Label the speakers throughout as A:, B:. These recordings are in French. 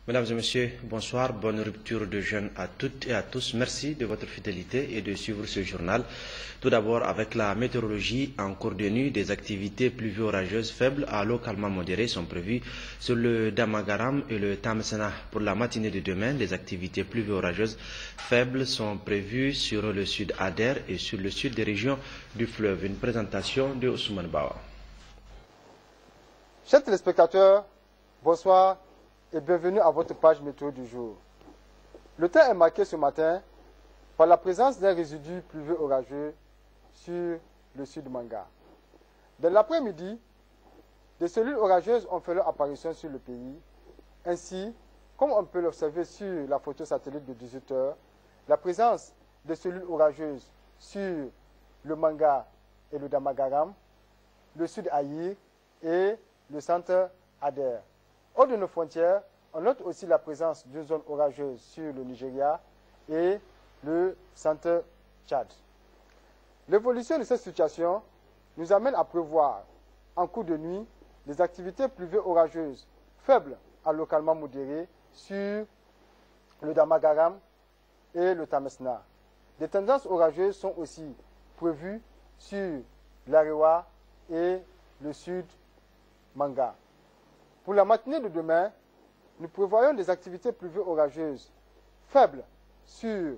A: Mesdames et messieurs, bonsoir, bonne rupture de jeûne à toutes et à tous. Merci de votre fidélité et de suivre ce journal. Tout d'abord avec la météorologie en cours de nuit, des activités pluvio-orageuses faibles à localement modérées sont prévues sur le Damagaram et le Tamsena. Pour la matinée de demain, des activités pluvio-orageuses faibles sont prévues sur le sud Ader et sur le sud des régions du fleuve. Une présentation de Ousmane Bawa.
B: Chers téléspectateurs, bonsoir et bienvenue à votre page météo du jour. Le temps est marqué ce matin par la présence d'un résidu pluvieux orageux sur le sud Manga. Dans l'après-midi, des cellules orageuses ont fait leur apparition sur le pays. Ainsi, comme on peut l'observer sur la photo satellite de 18 h, la présence des cellules orageuses sur le Manga et le Damagaram, le sud Aïr et le centre Ader. Hors de nos frontières, on note aussi la présence d'une zone orageuse sur le Nigeria et le centre Tchad. L'évolution de cette situation nous amène à prévoir, en cours de nuit, des activités pluvio-orageuses faibles à localement modérées sur le Damagaram et le Tamesna. Des tendances orageuses sont aussi prévues sur l'Arewa et le sud Manga. Pour la matinée de demain, nous prévoyons des activités pluvio-orageuses faibles sur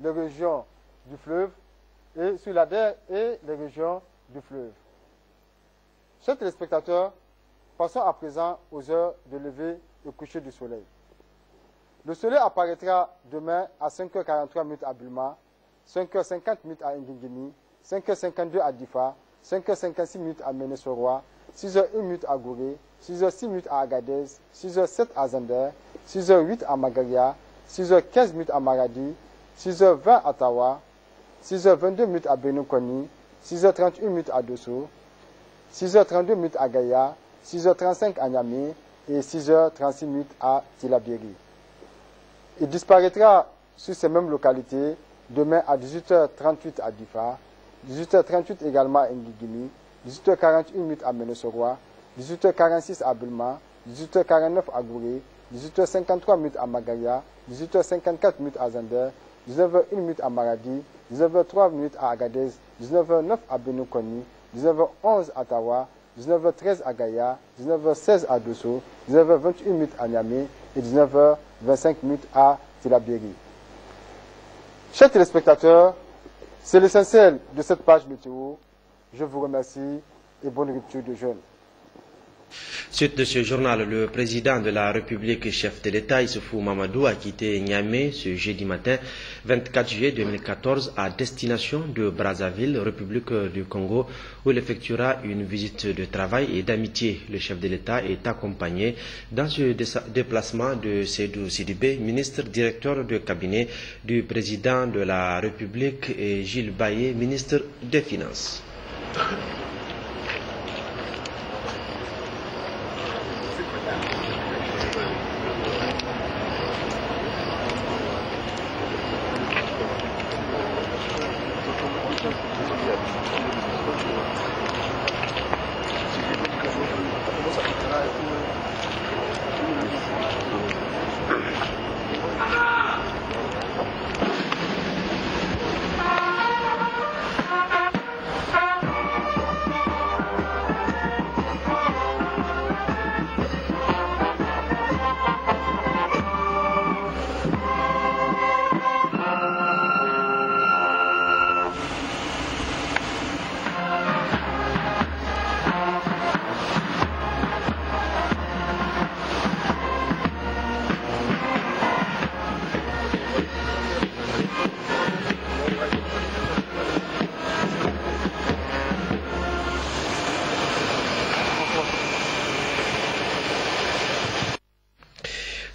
B: les régions du fleuve et sur l'Ader et les régions du fleuve. Chers téléspectateurs, passons à présent aux heures de lever et coucher du soleil. Le soleil apparaîtra demain à 5h43 à Bulma, 5h50 à Ngingimi, 5h52 à Difa, 5h56 à Ménesoroa, 6h01 à Gouré, 6h06 à Agadez, 6h07 à Zander, 6h08 à Magaria, 6h15 à Maradi, 6h20 à Tawa, 6h22 à Benokoni, 6h31 à Dosso, 6h32 à Gaïa, 6h35 à Niamey et 6h36 à Tilabiri. Il disparaîtra sur ces mêmes localités demain à 18h38 à Difa, 18h38 également à Ngigimi, 18h41 à Ménesoroa, 18h46 à Bulma, 18h49 à Gouré, 18h53 à Magaria, 18h54 à Zander, 19h01 à Maradi, 19h03 à Agadez, 19h09 à Benokoni, 19h11 à Tawa, 19h13 à Gaïa, 19h16 à Dosso, 19h21 à Niamey et 19h25 à Tilabiri. Chers téléspectateurs, c'est l'essentiel de cette page météo. Je vous remercie et bonne rupture de jeûne.
A: Suite de ce journal, le président de la République et chef de l'État, Issoufou Mamadou, a quitté Niamey ce jeudi matin 24 juillet 2014 à destination de Brazzaville, République du Congo, où il effectuera une visite de travail et d'amitié. Le chef de l'État est accompagné dans ce déplacement de Seydou Sidibé, ministre directeur de cabinet du président de la République, et Gilles Baye, ministre des Finances.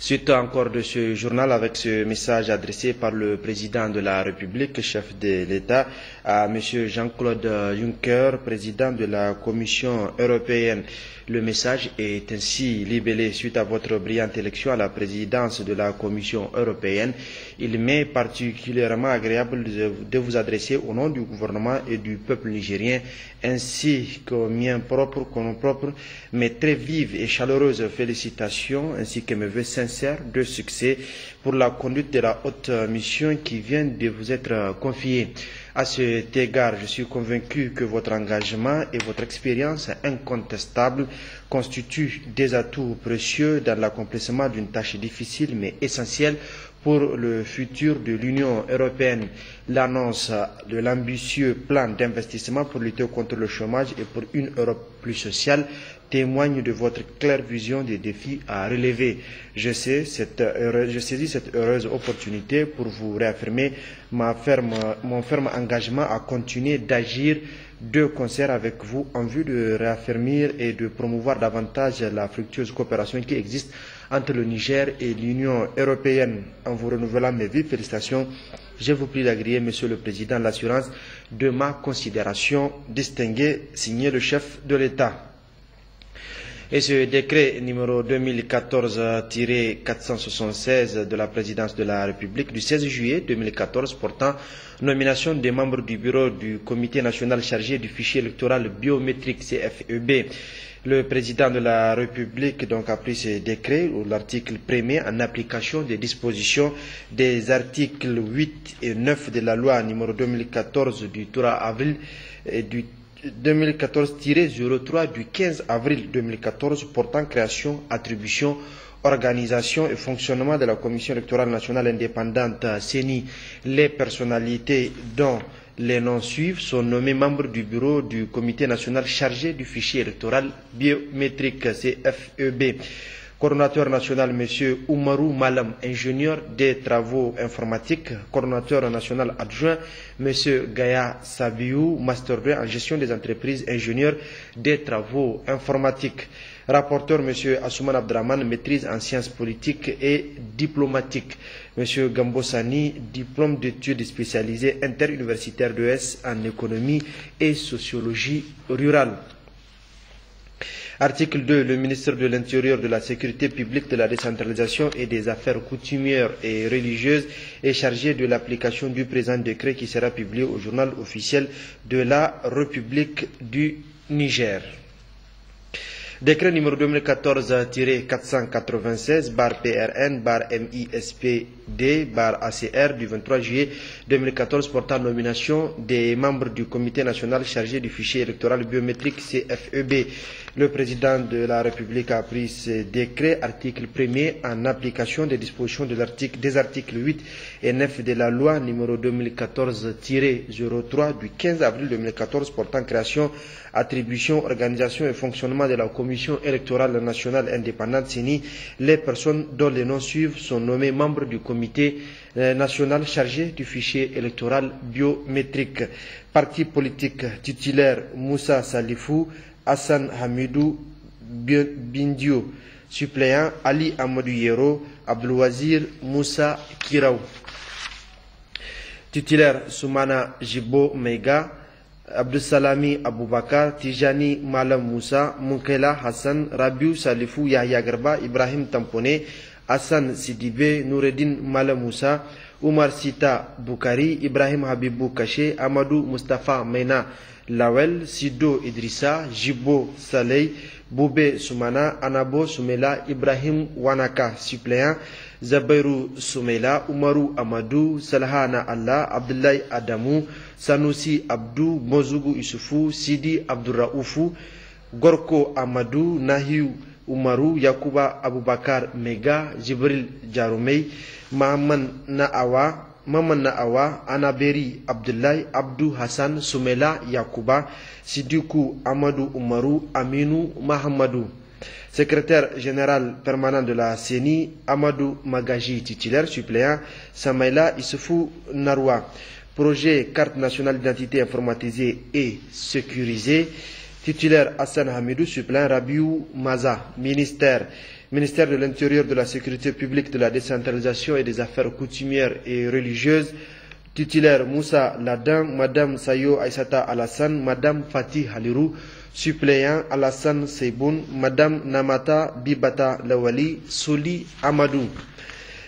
A: Suite encore de ce journal avec ce message adressé par le président de la République, chef de l'État, à M. Jean-Claude Juncker, président de la Commission européenne. Le message est ainsi libellé suite à votre brillante élection à la présidence de la Commission européenne. Il m'est particulièrement agréable de vous adresser au nom du gouvernement et du peuple nigérien, ainsi qu'aux nos propres, mes très vives et chaleureuses félicitations, ainsi que mes vœux sincères sincère de succès pour la conduite de la haute mission qui vient de vous être confiée. À cet égard, je suis convaincu que votre engagement et votre expérience incontestable constituent des atouts précieux dans l'accomplissement d'une tâche difficile mais essentielle pour le futur de l'Union européenne. L'annonce de l'ambitieux plan d'investissement pour lutter contre le chômage et pour une Europe plus sociale témoigne de votre claire vision des défis à relever. Je saisis cette heureuse opportunité pour vous réaffirmer mon ferme engagement à continuer d'agir de concert avec vous en vue de réaffirmer et de promouvoir davantage la fructueuse coopération qui existe entre le Niger et l'Union européenne. En vous renouvelant mes vives félicitations, je vous prie d'agréer, Monsieur le Président, l'assurance de ma considération distinguée, signé le chef de l'État. Et ce décret numéro 2014-476 de la présidence de la République du 16 juillet 2014 portant nomination des membres du bureau du comité national chargé du fichier électoral biométrique CFEB. Le président de la République donc a pris ce décret où l'article 1er en application des dispositions des articles 8 et 9 de la loi numéro 2014 du 3 avril et du 2014-03 du 15 avril 2014 portant création, attribution, organisation et fonctionnement de la Commission électorale nationale indépendante CENI. Les personnalités dont les noms suivent sont nommés membres du bureau du comité national chargé du fichier électoral biométrique CFEB. Coordonnateur national, M. Oumarou Malam, ingénieur des travaux informatiques. Coordonnateur national adjoint, M. Gaya Sabiou, master 2 en gestion des entreprises, ingénieur des travaux informatiques. Rapporteur, M. Assouman Abdraman, maîtrise en sciences politiques et diplomatiques. M. Gambosani, diplôme d'études spécialisées interuniversitaires d'ES en économie et sociologie rurale. Article 2. Le ministre de l'Intérieur, de la Sécurité publique, de la décentralisation et des affaires coutumières et religieuses est chargé de l'application du présent décret qui sera publié au journal officiel de la République du Niger. Décret numéro 2014-496 /PRN MISPD ACR du 23 juillet 2014 portant nomination des membres du comité national chargé du fichier électoral biométrique CFEB. Le président de la République a pris ce décret, article 1er, en application des dispositions des articles 8 et 9 de la loi numéro 2014-03 du 15 avril 2014 portant création, attribution, organisation et fonctionnement de la Commission électorale nationale indépendante CENI. Les personnes dont les noms suivent sont nommées membres du comité national chargé du fichier électoral biométrique. Parti politique titulaire Moussa Salifou, Hassan Hamidou Bindio. Suppléant Ali Amadou Yero, Abdouazir Moussa Kiraou. Titulaire Soumana Jibo Meiga, Abdussalami Aboubakar, Tijani Malam Moussa, Munkela Hassan, Rabiou Salifou Yahya Garba, Ibrahim Tampone, Hassan Sidibé, Noureddin Malam Moussa, Oumar Sita Boukari, Ibrahim Habibou Kaché, Amadou Mustafa Meina Lawel, Sido Idrissa, Jibo Saleh, Boubé Soumana, Anabo Soumela, Ibrahim Wanaka, suppléant, Zabairou Soumela, Oumarou Amadou, Salhana Allah, Abdoulaye Adamou, Sanoussi Abdou, Mozougou Issoufou, Sidi Abdouraoufou, Gorko Amadou, Nahiou Oumarou, Yakouba Aboubakar Mega, Jibril Djaroumei, Maman Naawa, Anaberi Abdoulaye, Abdou Hassan, Soumela Yakouba, Sidikou Amadou Oumarou, Aminou Mahamadou. Secrétaire général permanent de la CENI, Amadou Magaji, titulaire, suppléant, Samaïla Issoufou Narwa. Projet carte nationale d'identité informatisée et sécurisée, titulaire Hassan Hamidou, suppléant Rabiou Maza. Ministère de l'Intérieur, de la Sécurité publique, de la décentralisation et des affaires coutumières et religieuses, titulaire Moussa Ladan, Madame Sayo Aïssata Alassane, Madame Fatih Halirou, suppléant Alassane Seiboun, Madame Namata Bibata Lawali, Soli Amadou.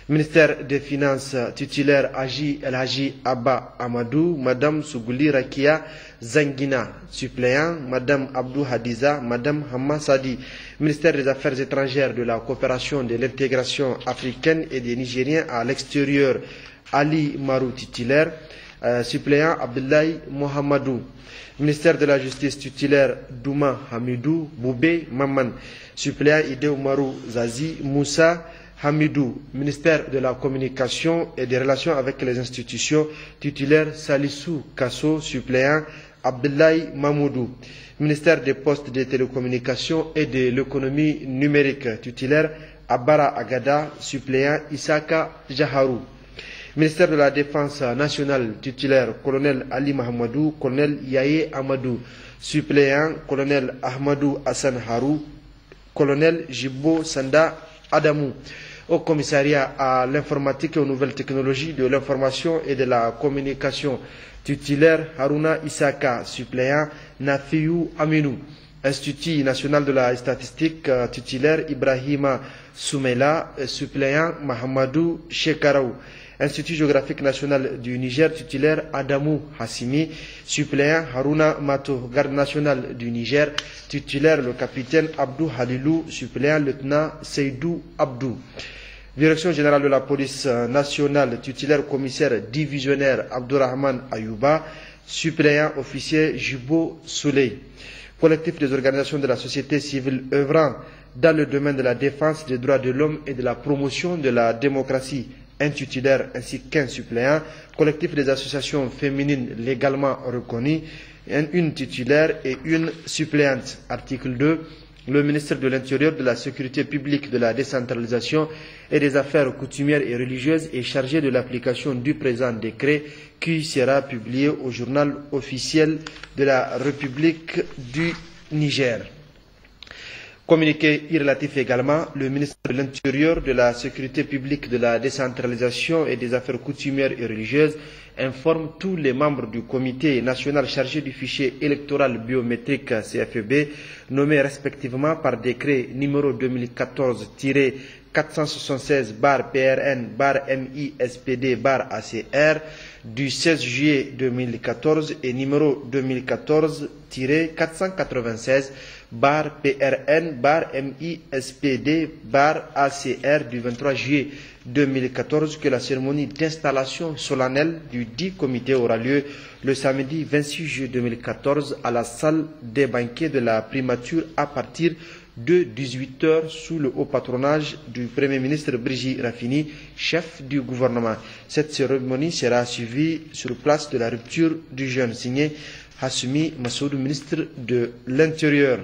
A: Ministère des Finances, titulaire Haji El Haji Abba Amadou, Madame Sougouli Rakia, Zangina. Suppléant, Madame Abdou Hadiza, Madame Hamma Sadi. Ministère des Affaires étrangères, de la coopération, de l'intégration africaine et des Nigériens à l'extérieur, Ali Marou titulaire. Suppléant, Abdoulaye Mohamedou. Ministère de la Justice titulaire, Douma Hamidou Boubé Maman. Suppléant, Ide Oumarou Zazi Moussa Hamidou. Ministère de la Communication et des Relations avec les institutions titulaire, Salissou Kasso. Suppléant, Abdoulaye Mamoudou. Ministère des Postes, des Télécommunications et de l'Économie numérique titulaire, Abara Agada. Suppléant, Isaka Jaharou. Ministère de la Défense nationale titulaire, colonel Ali Mahamadou, colonel Yaye Amadou. Suppléant, colonel Ahmadou Hassan Harou, colonel Jibo Sanda Adamou. Au commissariat à l'informatique et aux nouvelles technologies de l'information et de la communication titulaire, Haruna Isaka. Suppléant, Nafiou Aminou. Institut national de la statistique titulaire, Ibrahima Soumela. Suppléant, Mahamadou Shekaraou. Institut géographique national du Niger titulaire, Adamou Hassimi. Suppléant, Haruna Mato. Garde nationale du Niger titulaire, le capitaine Abdou Halilou. Suppléant, lieutenant Seydou Abdou. Direction générale de la police nationale titulaire, commissaire divisionnaire Abdourahman Ayouba. Suppléant, officier Jibo Souley. Collectif des organisations de la société civile œuvrant dans le domaine de la défense des droits de l'homme et de la promotion de la démocratie, un titulaire ainsi qu'un suppléant. Collectif des associations féminines légalement reconnues, une titulaire et une suppléante. Article 2. Le ministre de l'Intérieur, de la Sécurité publique, de la décentralisation et des affaires coutumières et religieuses est chargé de l'application du présent décret qui sera publié au journal officiel de la République du Niger. Communiqué relatif également, le ministre de l'Intérieur, de la Sécurité publique, de la décentralisation et des affaires coutumières et religieuses informe tous les membres du comité national chargé du fichier électoral biométrique CFEB, nommés respectivement par décret numéro 2014-PRN-MISPD-ACR du 16 juillet 2014 et numéro 2014-PRN-MISPD-ACR du 23 juillet 2014 que la cérémonie d'installation solennelle du dit comité aura lieu le samedi 26 juillet 2014 à la salle des banquets de la primature à partir de 18 h sous le haut patronage du Premier ministre Brigitte Raffini, chef du gouvernement. Cette cérémonie sera suivie sur place de la rupture du jeûne, signé Hassoumi Massoudou, ministre de l'Intérieur.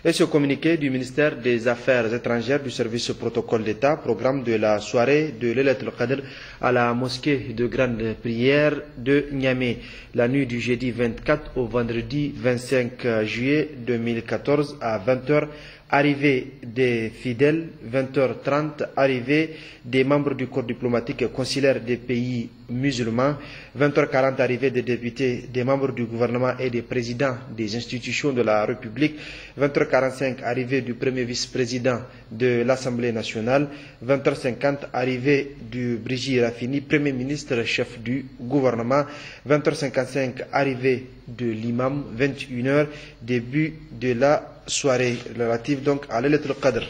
A: Et ce communiqué du ministère des Affaires étrangères du service protocole d'État, programme de la soirée de Laylatul Qadr à la mosquée de grande prière de Niamey, la nuit du jeudi 24 au vendredi 25 juillet 2014 à 20 h. Arrivée des fidèles, 20h30, arrivée des membres du corps diplomatique et consulaire des pays musulmans, 20h40, arrivée des députés, des membres du gouvernement et des présidents des institutions de la République, 20h45, arrivée du premier vice-président de l'Assemblée nationale, 20h50, arrivée du Brigitte Raffini, premier ministre chef du gouvernement, 20h55, arrivée de l'imam, 21h, début de la soirée relative donc à Laylatul Qadr.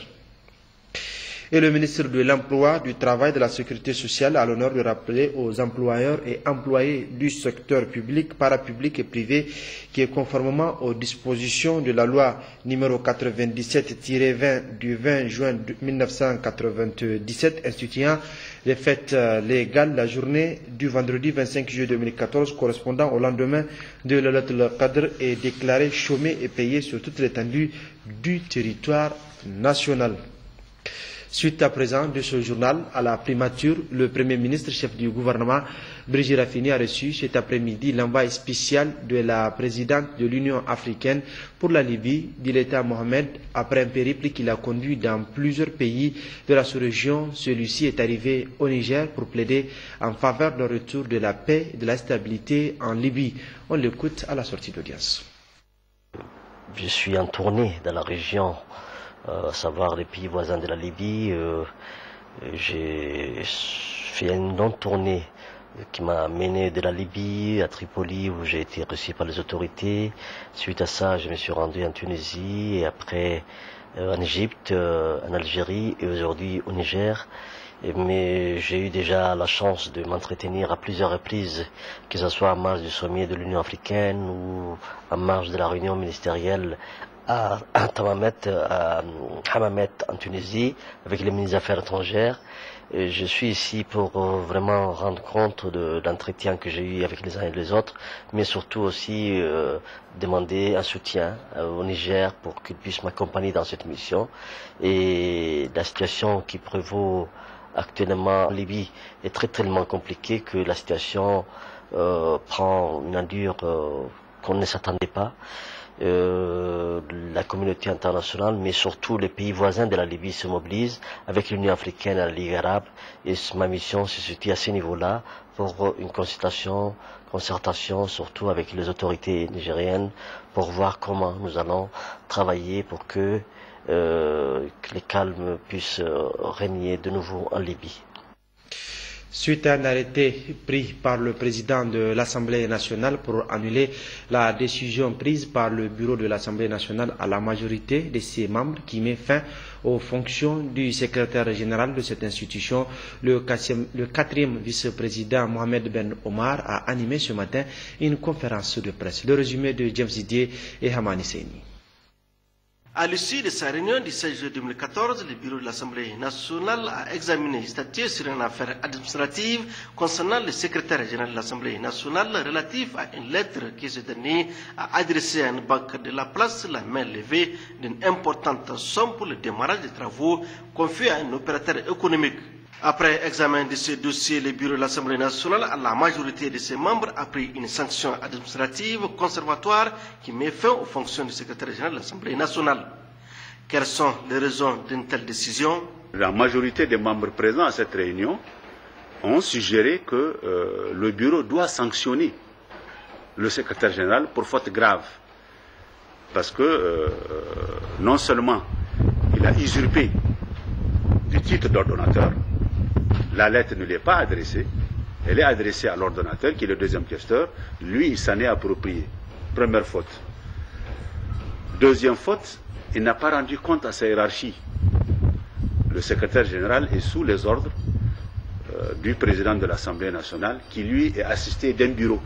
A: Et le ministre de l'Emploi, du Travail et de la Sécurité sociale a l'honneur de rappeler aux employeurs et employés du secteur public, parapublic et privé qui, conformément aux dispositions de la loi numéro 97-20 du 20 juin 1997 instituant les fêtes légales, la journée du vendredi 25 juillet 2014 correspondant au lendemain de Laylatul Qadr est déclarée chômée et payée sur toute l'étendue du territoire national. Suite à présent de ce journal, à la primature, le Premier ministre, chef du gouvernement, Brigitte Raffini, a reçu cet après-midi l'envoyé spécial de la présidente de l'Union africaine pour la Libye, Dileta Mohamed. Après un périple qu'il a conduit dans plusieurs pays de la sous-région, celui-ci est arrivé au Niger pour plaider en faveur d'un retour de la paix et de la stabilité en Libye. On l'écoute à la sortie d'audience.
C: Je suis en tournée dans la région, à savoir les pays voisins de la Libye. J'ai fait une longue tournée qui m'a mené de la Libye à Tripoli où j'ai été reçu par les autorités. Suite à ça, je me suis rendu en Tunisie et après en Égypte, en Algérie et aujourd'hui au Niger. Mais j'ai eu déjà la chance de m'entretenir à plusieurs reprises, que ce soit en marge du sommet de l'Union africaine ou en marge de la réunion ministérielle à Hammamet en Tunisie avec les ministres des Affaires étrangères. Et je suis ici pour vraiment rendre compte de l'entretien que j'ai eu avec les uns et les autres, mais surtout aussi demander un soutien au Niger pour qu'il puisse m'accompagner dans cette mission. Et la situation qui prévaut actuellement en Libye est tellement compliquée que la situation prend une allure qu'on ne s'attendait pas. La communauté internationale, mais surtout les pays voisins de la Libye se mobilisent avec l'Union africaine et la Ligue arabe. Et ma mission se situe à ce niveau-là pour une concertation, surtout avec les autorités nigériennes, pour voir comment nous allons travailler pour que les calmes puissent régner de nouveau en Libye.
A: Suite à un arrêté pris par le président de l'Assemblée nationale pour annuler la décision prise par le bureau de l'Assemblée nationale à la majorité de ses membres qui met fin aux fonctions du secrétaire général de cette institution, le quatrième vice-président Mohamed Ben Omar a animé ce matin une conférence de presse. Le résumé de James Didier et Hamani Seni.
D: À l'issue de sa réunion du 16 juillet 2014, le bureau de l'Assemblée nationale a examiné et statué sur une affaire administrative concernant le secrétaire général de l'Assemblée nationale relatif à une lettre que ce dernier a adressée à une banque de la place, la main levée d'une importante somme pour le démarrage des travaux confiés à un opérateur économique. Après examen de ce dossier, le bureau de l'Assemblée nationale, la majorité de ses membres a pris une sanction administrative conservatoire qui met fin aux fonctions du secrétaire général de l'Assemblée nationale. Quelles sont les raisons d'une telle décision?
E: La majorité des membres présents à cette réunion ont suggéré que le bureau doit sanctionner le secrétaire général pour faute grave. Parce que non seulement il a usurpé du titre d'ordonnateur, la lettre ne lui est pas adressée, elle est adressée à l'ordonnateur qui est le deuxième questeur, lui il s'en est approprié. Première faute. Deuxième faute, il n'a pas rendu compte à sa hiérarchie. Le secrétaire général est sous les ordres du président de l'Assemblée nationale qui lui est assisté d'un bureau.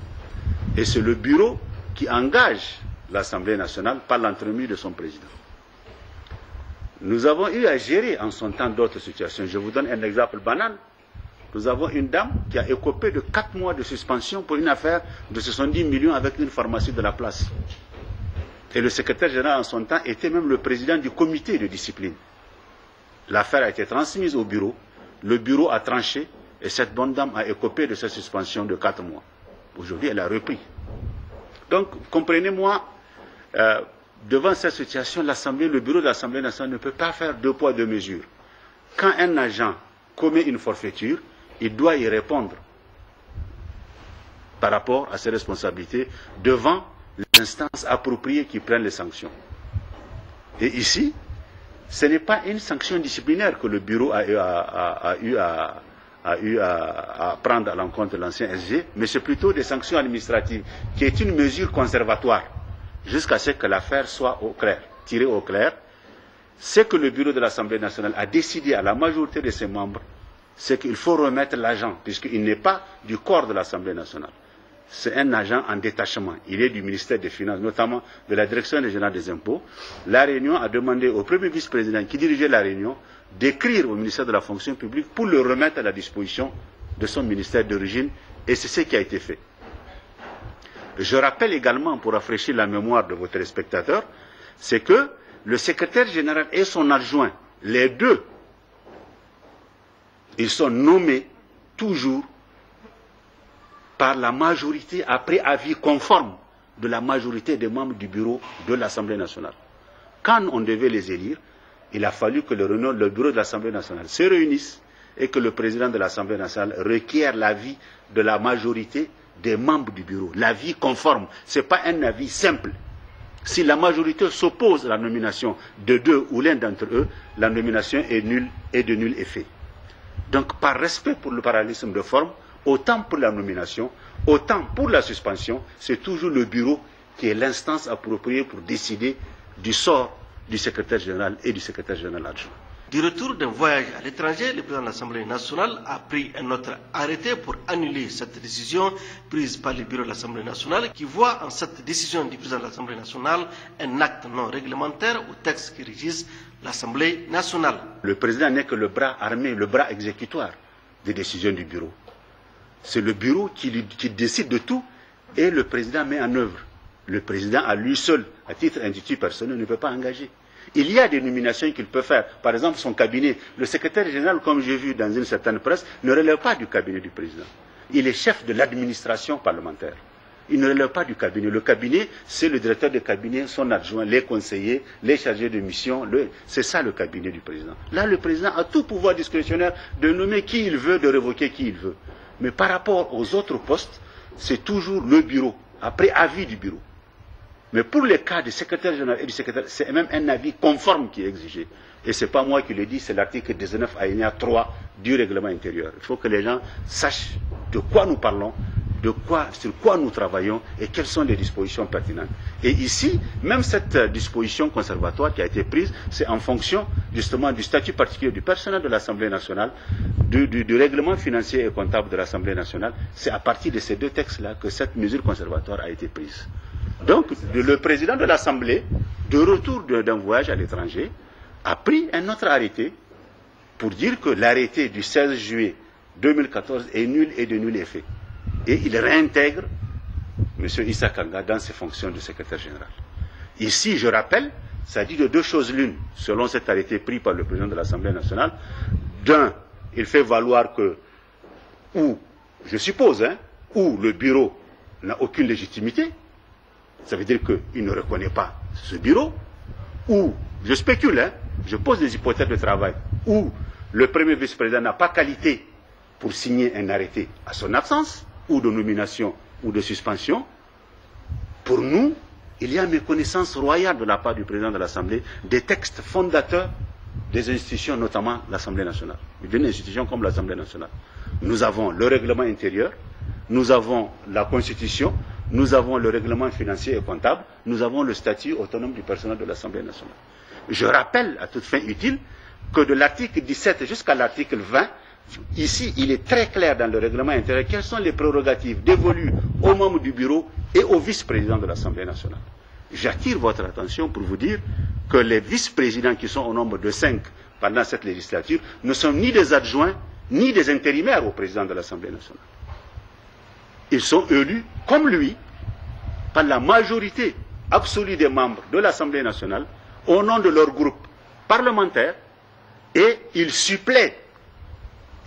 E: Et c'est le bureau qui engage l'Assemblée nationale par l'entremise de son président. Nous avons eu à gérer en son temps d'autres situations. Je vous donne un exemple banal. Nous avons une dame qui a écopé de 4 mois de suspension pour une affaire de 70 millions avec une pharmacie de la place. Et le secrétaire général en son temps était même le président du comité de discipline. L'affaire a été transmise au bureau, le bureau a tranché et cette bonne dame a écopé de cette suspension de 4 mois. Aujourd'hui, elle a repris. Donc, comprenez-moi, devant cette situation, le bureau de l'Assemblée nationale ne peut pas faire 2 poids 2 mesures. Quand un agent commet une forfaiture, il doit y répondre par rapport à ses responsabilités devant l'instance appropriée qui prenne les sanctions. Et ici, ce n'est pas une sanction disciplinaire que le bureau a eu à prendre à l'encontre de l'ancien SG, mais c'est plutôt des sanctions administratives, qui est une mesure conservatoire, jusqu'à ce que l'affaire soit au clair, tirée au clair. Ce que le bureau de l'Assemblée nationale a décidé à la majorité de ses membres, c'est qu'il faut remettre l'agent, puisqu'il n'est pas du corps de l'Assemblée nationale. C'est un agent en détachement. Il est du ministère des Finances, notamment de la Direction régionale des impôts. La Réunion a demandé au premier vice-président qui dirigeait la Réunion d'écrire au ministère de la fonction publique pour le remettre à la disposition de son ministère d'origine, et c'est ce qui a été fait. Je rappelle également, pour rafraîchir la mémoire de vos téléspectateurs, c'est que le secrétaire général et son adjoint, les deux, ils sont nommés toujours par la majorité après avis conforme de la majorité des membres du bureau de l'Assemblée nationale. Quand on devait les élire, il a fallu que le bureau de l'Assemblée nationale se réunisse et que le président de l'Assemblée nationale requiert l'avis de la majorité des membres du bureau. L'avis conforme, ce n'est pas un avis simple. Si la majorité s'oppose à la nomination de 2 ou l'un d'entre eux, la nomination est nulle et de nul effet. Donc, par respect pour le parallélisme de forme, autant pour la nomination, autant pour la suspension, c'est toujours le bureau qui est l'instance appropriée pour décider du sort du secrétaire général et du secrétaire général adjoint.
D: Du retour d'un voyage à l'étranger, le président de l'Assemblée nationale a pris un autre arrêté pour annuler cette décision prise par le bureau de l'Assemblée nationale qui voit en cette décision du président de l'Assemblée nationale un acte non réglementaire au texte qui régisse l'Assemblée nationale.
E: Le président n'est que le bras armé, le bras exécutoire des décisions du bureau. C'est le bureau qui décide de tout et le président met en œuvre. Le président à lui seul, à titre individuel personnel, ne peut pas engager. Il y a des nominations qu'il peut faire. Par exemple, son cabinet, le secrétaire général, comme j'ai vu dans une certaine presse, ne relève pas du cabinet du président. Il est chef de l'administration parlementaire. Il ne relève pas du cabinet. Le cabinet, c'est le directeur de cabinet, son adjoint, les conseillers, les chargés de mission. C'est ça le cabinet du président. Là, le président a tout pouvoir discrétionnaire de nommer qui il veut, de révoquer qui il veut. Mais par rapport aux autres postes, c'est toujours le bureau, après avis du bureau. Mais pour les cas du secrétaire général et du secrétaire, c'est même un avis conforme qui est exigé. Et ce n'est pas moi qui le dis, c'est l'article 19 alinéa 3 du règlement intérieur. Il faut que les gens sachent de quoi nous parlons, sur quoi nous travaillons et quelles sont les dispositions pertinentes. Et ici, même cette disposition conservatoire qui a été prise, c'est en fonction justement du statut particulier du personnel de l'Assemblée nationale, du règlement financier et comptable de l'Assemblée nationale. C'est à partir de ces deux textes-là que cette mesure conservatoire a été prise. Donc, le président de l'Assemblée, de retour d'un voyage à l'étranger, a pris un autre arrêté pour dire que l'arrêté du 16 juillet 2014 est nul et de nul effet. Et il réintègre M. Issa Kanga dans ses fonctions de secrétaire général. Ici, je rappelle, ça dit de deux choses l'une, selon cet arrêté pris par le président de l'Assemblée nationale. D'un, il fait valoir que, ou, je suppose, où le bureau n'a aucune légitimité, ça veut dire qu'il ne reconnaît pas ce bureau, ou, je spécule, je pose des hypothèses de travail, où le premier vice-président n'a pas qualité pour signer un arrêté à son absence, ou de nomination, ou de suspension. Pour nous, il y a méconnaissance royale de la part du président de l'Assemblée des textes fondateurs des institutions, notamment l'Assemblée nationale, d'une institution comme l'Assemblée nationale. Nous avons le règlement intérieur, nous avons la Constitution, nous avons le règlement financier et comptable, nous avons le statut autonome du personnel de l'Assemblée nationale. Je rappelle, à toute fin utile, que de l'article 17 jusqu'à l'article 20, ici, il est très clair dans le règlement intérieur quelles sont les prérogatives dévolues aux membres du bureau et au vice-président de l'Assemblée nationale. J'attire votre attention pour vous dire que les vice-présidents qui sont au nombre de 5 pendant cette législature ne sont ni des adjoints ni des intérimaires au président de l'Assemblée nationale. Ils sont élus, comme lui, par la majorité absolue des membres de l'Assemblée nationale, au nom de leur groupe parlementaire, et ils suppléent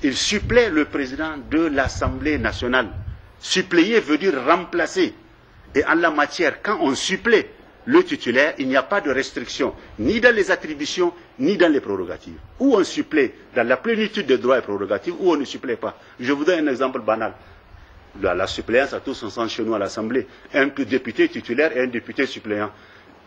E: le président de l'Assemblée nationale. Suppléer veut dire remplacer. Et en la matière, quand on supplée le titulaire, il n'y a pas de restriction, ni dans les attributions, ni dans les prérogatives. Ou on supplée dans la plénitude des droits et prérogatives, ou on ne supplée pas. Je vous donne un exemple banal. La suppléance a tout son sens chez nous à l'Assemblée. Un député titulaire et un député suppléant.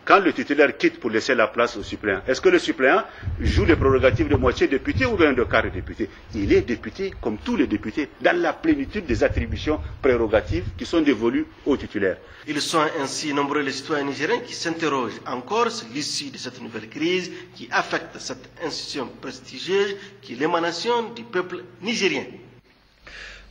E: Quand le titulaire quitte pour laisser la place au suppléant, est-ce que le suppléant joue les prérogatives de moitié député ou bien de quart de député? Il est député comme tous les députés, dans la plénitude des attributions prérogatives qui sont dévolues aux titulaires.
D: Ils sont ainsi nombreux les citoyens nigériens qui s'interrogent encore sur l'issue de cette nouvelle crise qui affecte cette institution prestigieuse qui est l'émanation du peuple nigérien.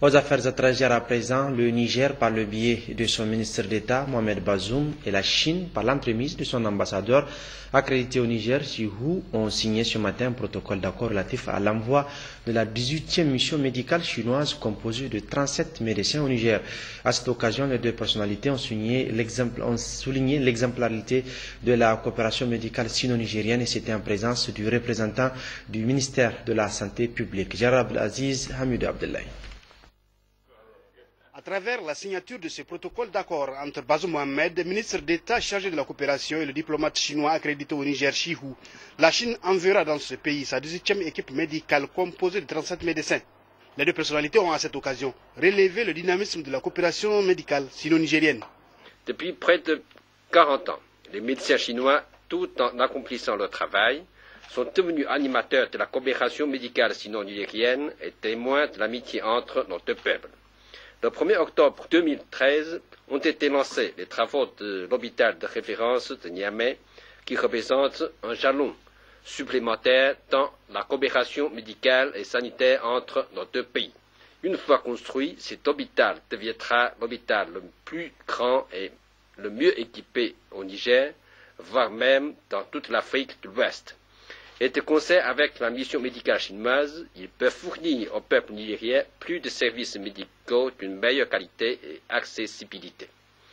A: Aux affaires étrangères à présent, le Niger, par le biais de son ministre d'État, Mohamed Bazoum, et la Chine, par l'entremise de son ambassadeur accrédité au Niger, Xihou, ont signé ce matin un protocole d'accord relatif à l'envoi de la 18e mission médicale chinoise composée de 37 médecins au Niger. À cette occasion, les deux personnalités ont souligné l'exemplarité de la coopération médicale sino-nigérienne et c'était en présence du représentant du ministère de la Santé publique, Jarab Aziz Hamidou Abdullahi.
F: À travers la signature de ce protocole d'accord entre Bazoum Mohamed, ministre d'État chargé de la coopération, et le diplomate chinois accrédité au Niger, Xihou, la Chine enverra dans ce pays sa 18e équipe médicale composée de 37 médecins. Les deux personnalités ont à cette occasion relevé le dynamisme de la coopération médicale sino-nigérienne.
G: Depuis près de 40 ans, les médecins chinois, tout en accomplissant leur travail, sont devenus animateurs de la coopération médicale sino-nigérienne et témoins de l'amitié entre nos deux peuples. Le 1er octobre 2013 ont été lancés les travaux de l'hôpital de référence de Niamey, qui représente un jalon supplémentaire dans la coopération médicale et sanitaire entre nos deux pays. Une fois construit, cet hôpital deviendra l'hôpital le plus grand et le mieux équipé au Niger, voire même dans toute l'Afrique de l'Ouest. Et de concert avec la mission médicale chinoise, il peut fournir au peuple nigérien plus de services médicaux d'une meilleure qualité et accessibilité.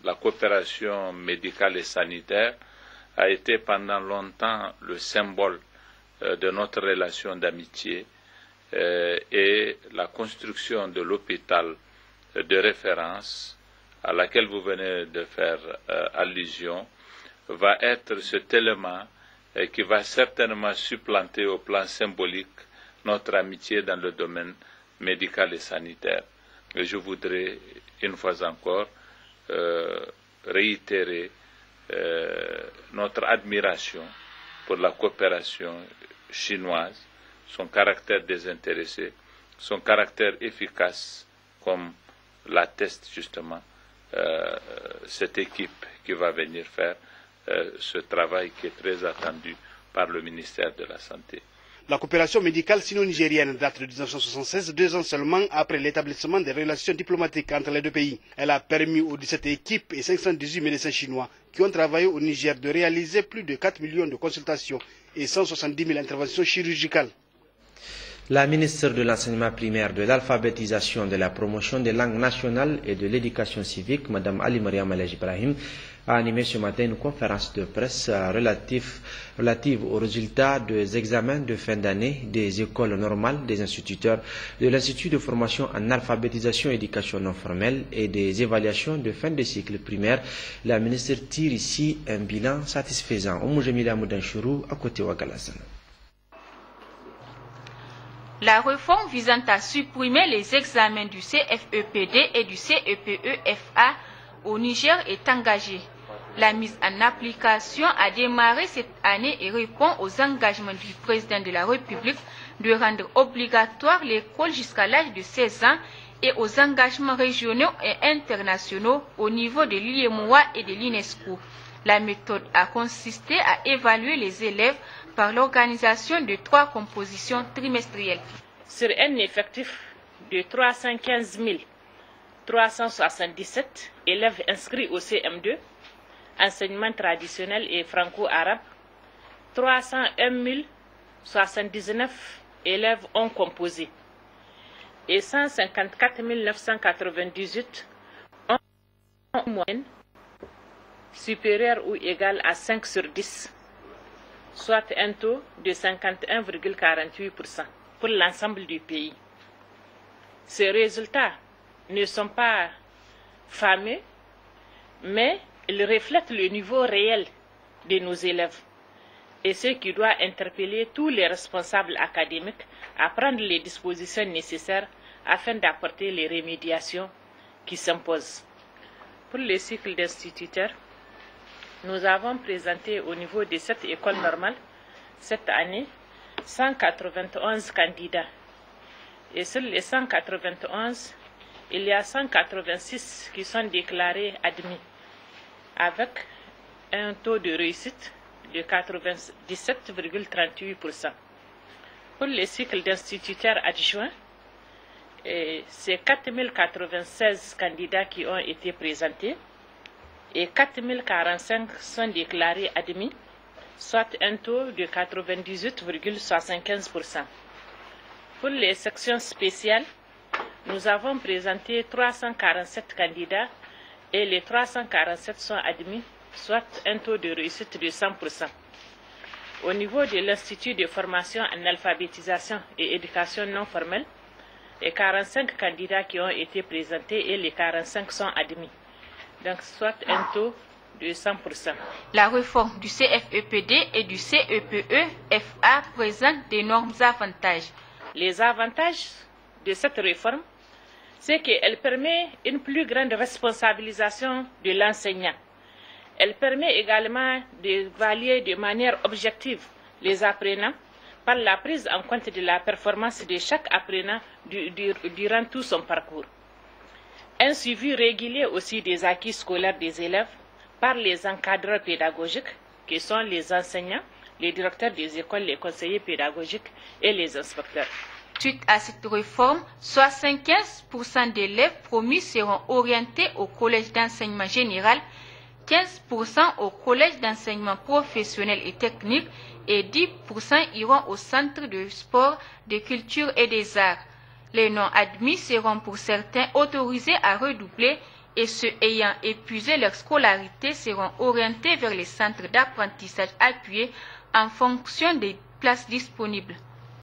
H: La coopération médicale et sanitaire a été pendant longtemps le symbole de notre relation d'amitié et la construction de l'hôpital de référence à laquelle vous venez de faire allusion va être cet élément qui va certainement supplanter au plan symbolique notre amitié dans le domaine médical et sanitaire. Et je voudrais une fois encore réitérer notre admiration pour la coopération chinoise, son caractère désintéressé, son caractère efficace, comme l'atteste justement cette équipe qui va venir faire ce travail qui est très attendu par le ministère de la Santé.
F: La coopération médicale sino-nigérienne date de 1976, 2 ans seulement après l'établissement des relations diplomatiques entre les deux pays. Elle a permis aux 17 équipes et 518 médecins chinois qui ont travaillé au Niger de réaliser plus de 4 millions de consultations et 170 000 interventions chirurgicales.
A: La ministre de l'Enseignement primaire, de l'Alphabétisation, de la Promotion des langues nationales et de l'Éducation civique, Mme Ali Mariam Alej Ibrahim, a animé ce matin une conférence de presse relative aux résultats des examens de fin d'année des écoles normales des instituteurs de l'Institut de formation en alphabétisation et éducation non formelle et des évaluations de fin de cycle primaire. La ministre tire ici un bilan satisfaisant. Oumou Moudanchourou, à côté Ouagalassan.
I: La réforme visant à supprimer les examens du CFEPD et du CEPEFA au Niger est engagée. La mise en application a démarré cette année et répond aux engagements du président de la République de rendre obligatoire l'école jusqu'à l'âge de 16 ans et aux engagements régionaux et internationaux au niveau de l'IEMOA et de l'UNESCO. La méthode a consisté à évaluer les élèves par l'organisation de 3 compositions trimestrielles.
J: Sur un effectif de 315 377 élèves inscrits au CM2, enseignement traditionnel et franco-arabe, 301 079 élèves ont composé et 154 998 ont en moyenne supérieure ou égale à 5 sur 10, soit un taux de 51,48% pour l'ensemble du pays. Ces résultats ne sont pas fameux, mais ils reflètent le niveau réel de nos élèves et ce qui doit interpeller tous les responsables académiques à prendre les dispositions nécessaires afin d'apporter les remédiations qui s'imposent. Pour le cycle d'instituteurs, nous avons présenté au niveau de cette école normale, cette année, 191 candidats. Et sur les 191, il y a 186 qui sont déclarés admis, avec un taux de réussite de 97,38%. Pour le cycle d'instituteurs adjoints, c'est 4096 candidats qui ont été présentés et 4045 sont déclarés admis, soit un taux de 98,75%. Pour les sections spéciales, nous avons présenté 347 candidats et les 347 sont admis, soit un taux de réussite de 100%. Au niveau de l'Institut de formation en alphabétisation et éducation non formelle, les 45 candidats qui ont été présentés et les 45 sont admis, donc soit un taux de 100%.
I: La réforme du CFEPD et du CEPEFA présente d'énormes avantages.
J: Les avantages de cette réforme, c'est qu'elle permet une plus grande responsabilisation de l'enseignant. Elle permet également d'évaluer de manière objective les apprenants par la prise en compte de la performance de chaque apprenant durant tout son parcours. Un suivi régulier aussi des acquis scolaires des élèves par les encadreurs pédagogiques, qui sont les enseignants, les directeurs des écoles, les conseillers pédagogiques et les inspecteurs.
I: Suite à cette réforme, 75% d'élèves promis seront orientés au collège d'enseignement général, 15% au collège d'enseignement professionnel et technique et 10% iront au centre de sport, de culture et des arts. Les non-admis seront pour certains autorisés à redoubler et ceux ayant épuisé leur scolarité seront orientés vers les centres d'apprentissage appuyés en fonction des places disponibles.